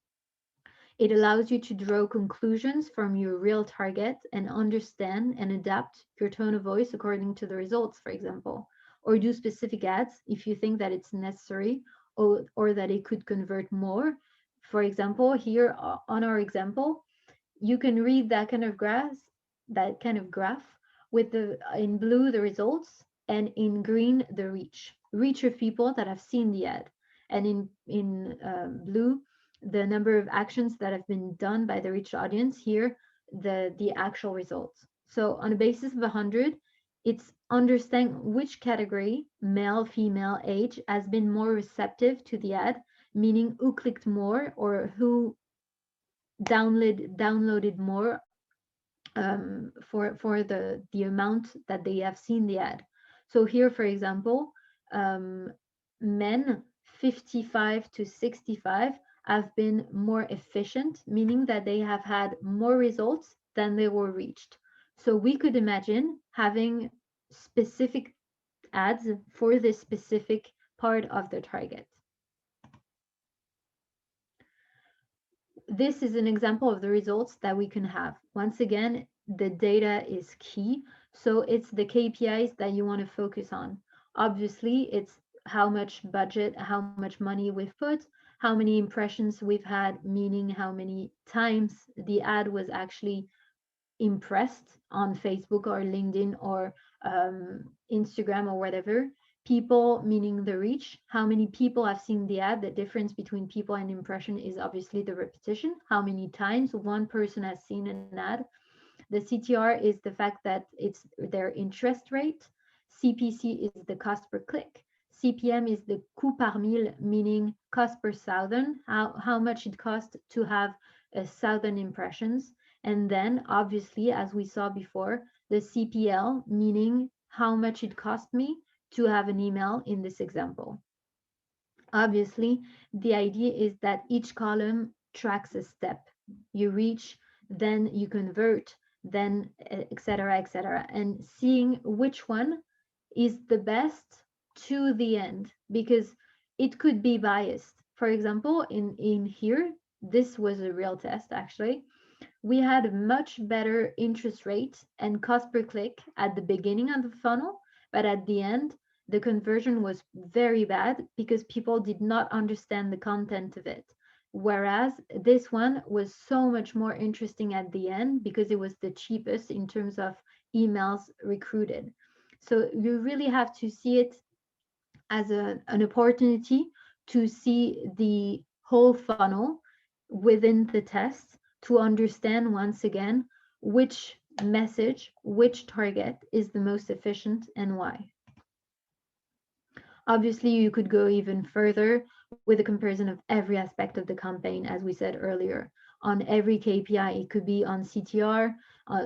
It allows you to draw conclusions from your real target and understand and adapt your tone of voice according to the results, for example, or do specific ads if you think that it's necessary, or that it could convert more. For example, here on our example, you can read that kind of graph with the in blue the results and in green the reach of people that have seen the ad, and in blue the number of actions that have been done by the reached audience. Here the actual results. So on a basis of 100, it's understanding which category, male, female, age, has been more receptive to the ad, meaning who clicked more or who downloaded more for the amount that they have seen the ad. So here, for example, men 55 to 65 have been more efficient, meaning that they have had more results than they were reached. So we could imagine having specific ads for this specific part of the target. This is an example of the results that we can have. Once again, the data is key. So it's the KPIs that you want to focus on. Obviously, it's how much budget, how much money we've put, how many impressions we've had, meaning how many times the ad was actually impressed on Facebook or LinkedIn or Instagram or whatever. People, meaning the reach, how many people have seen the ad. The difference between people and impression is obviously the repetition, how many times one person has seen an ad. The CTR is the fact that it's their interest rate. CPC is the cost per click. CPM is the coût par mille, meaning cost per thousand, how much it costs to have 1,000 impressions. And then obviously, as we saw before, the CPL, meaning how much it cost me to have an email in this example. Obviously, the idea is that each column tracks a step. You reach, then you convert, then etc., etc., and seeing which one is the best to the end, because it could be biased. For example, in here, this was a real test actually. We had a much better interest rate and cost per click at the beginning of the funnel, but at the end, the conversion was very bad because people did not understand the content of it. Whereas this one was so much more interesting at the end because it was the cheapest in terms of emails recruited. So you really have to see it as an opportunity to see the whole funnel within the test to understand once again which message, which target is the most efficient and why. Obviously, you could go even further with a comparison of every aspect of the campaign, as we said earlier. On every KPI, it could be on CTR,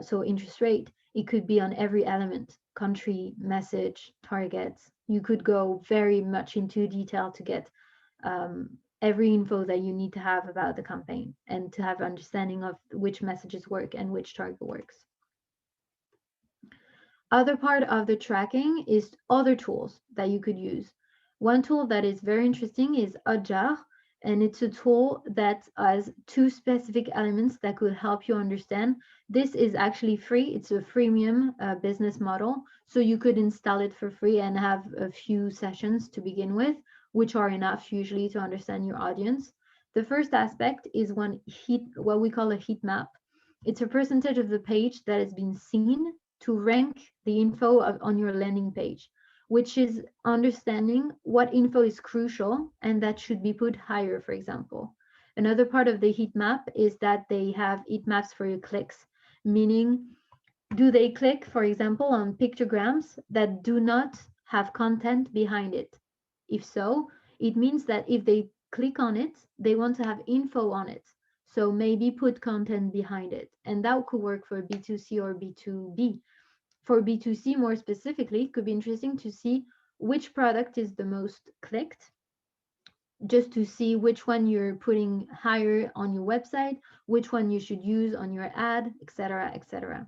so interest rate, it could be on every element, country, message, targets. You could go very much into detail to get every info that you need to have about the campaign and to have understanding of which messages work and which target works. Other part of the tracking is other tools that you could use. One tool that is very interesting is Hotjar, and it's a tool that has two specific elements that could help you understand. This is actually free. It's a freemium business model, so you could install it for free and have a few sessions to begin with, which are enough usually to understand your audience. The first aspect is what we call a heat map. It's a percentage of the page that has been seen to rank the info on your landing page, which is understanding what info is crucial and that should be put higher, for example. Another part of the heat map is that they have heat maps for your clicks, meaning do they click, for example, on pictograms that do not have content behind it? If so, it means that if they click on it, they want to have info on it. So maybe put content behind it. And that could work for B2C or B2B. For B2C more specifically, it could be interesting to see which product is the most clicked, just to see which one you're putting higher on your website, which one you should use on your ad, etc., etc.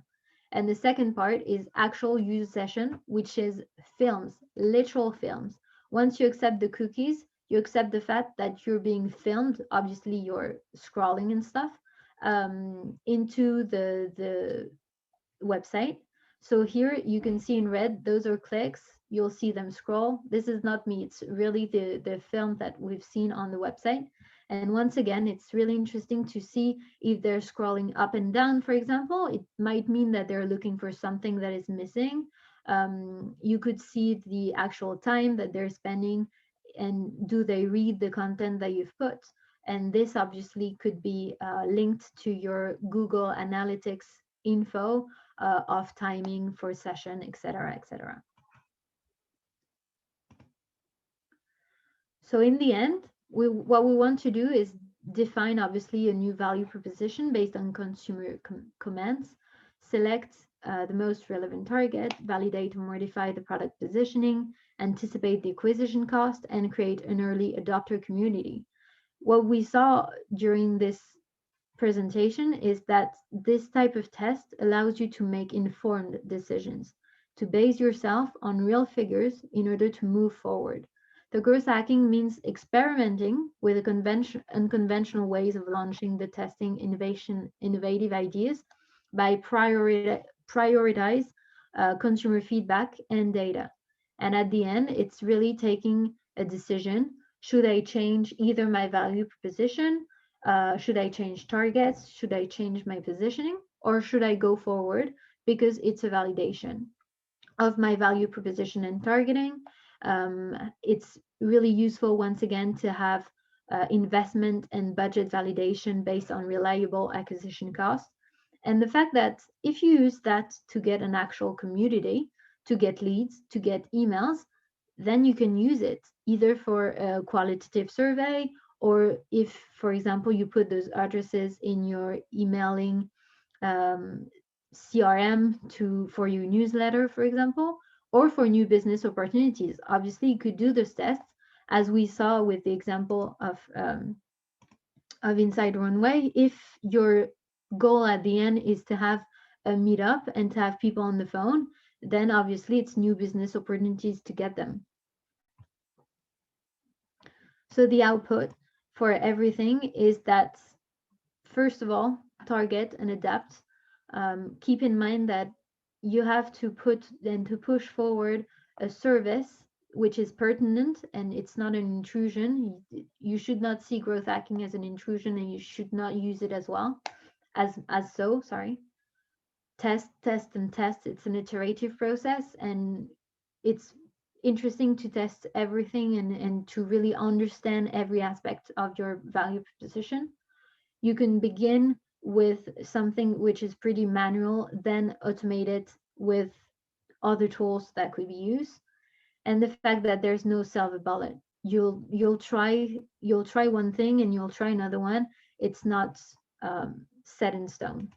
And the second part is actual use session, which is films, literal films. Once you accept the cookies, you accept the fact that you're being filmed. Obviously, you're scrolling and stuff into the website. So here you can see in red, those are clicks. You'll see them scroll. This is not me. It's really the film that we've seen on the website. And once again, it's really interesting to see if they're scrolling up and down, for example. It might mean that they're looking for something that is missing. You could see the actual time that they're spending, and do they read the content that you've put. And this obviously could be linked to your Google Analytics info of timing for session, etc., etc. So in the end, what we want to do is define obviously a new value proposition based on consumer commands, select the most relevant target, validate and modify the product positioning, anticipate the acquisition cost, and create an early adopter community. What we saw during this presentation is that this type of test allows you to make informed decisions, to base yourself on real figures in order to move forward. The growth hacking means experimenting with unconventional ways of launching the testing innovative ideas by prioritize consumer feedback and data. And at the end, it's really taking a decision. Should I change either my value proposition? Should I change targets? Should I change my positioning? Or should I go forward because it's a validation of my value proposition and targeting? It's really useful, once again, to have investment and budget validation based on reliable acquisition costs. And the fact that if you use that to get an actual community, to get leads, to get emails, then you can use it either for a qualitative survey, or if, for example, you put those addresses in your emailing um, CRM for your newsletter, for example, or for new business opportunities. Obviously, you could do those tests, as we saw with the example of Inside Runway. If your goal at the end is to have a meetup and to have people on the phone, then obviously it's new business opportunities to get them. So the output for everything is that, first of all, target and adapt. Keep in mind that you have to put and to push forward a service which is pertinent and it's not an intrusion. You should not see growth hacking as an intrusion, and you should not use it as well as so, sorry. Test, test, and test. It's an iterative process, and it's interesting to test everything and to really understand every aspect of your value proposition. You can begin with something which is pretty manual, then automate it with other tools that could be used. And the fact that there's no silver bullet. You'll try one thing and you'll try another one. It's not set in stone.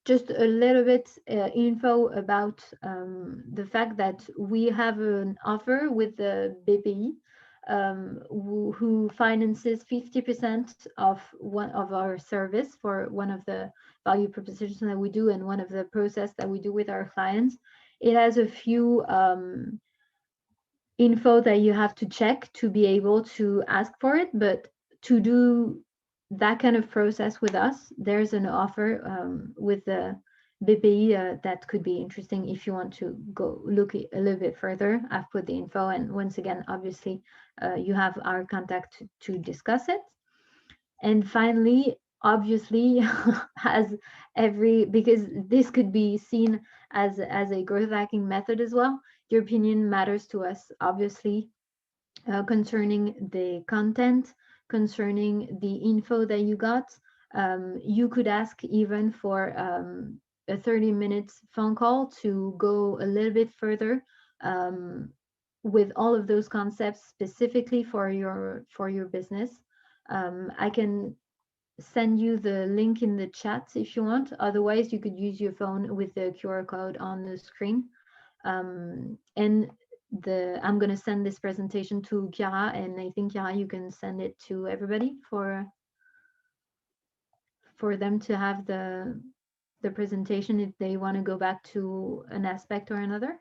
Just a little bit info about the fact that we have an offer with the BPI, who finances 50% of one of our service for one of the value propositions that we do and one of the process that we do with our clients. It has a few info that you have to check to be able to ask for it, but to do that kind of process with us, there's an offer with the BPI that could be interesting if you want to go look a little bit further. I've put the info, and once again, obviously, you have our contact to discuss it. And finally, obviously, because this could be seen as a growth hacking method as well, your opinion matters to us, obviously, concerning the content, concerning the info that you got. You could ask even for a 30-minute phone call to go a little bit further with all of those concepts specifically for your business. I can send you the link in the chat if you want. Otherwise, you could use your phone with the QR code on the screen. And I'm going to send this presentation to Chiara, and I think, Chiara, you can send it to everybody for them to have the presentation if they want to go back to an aspect or another.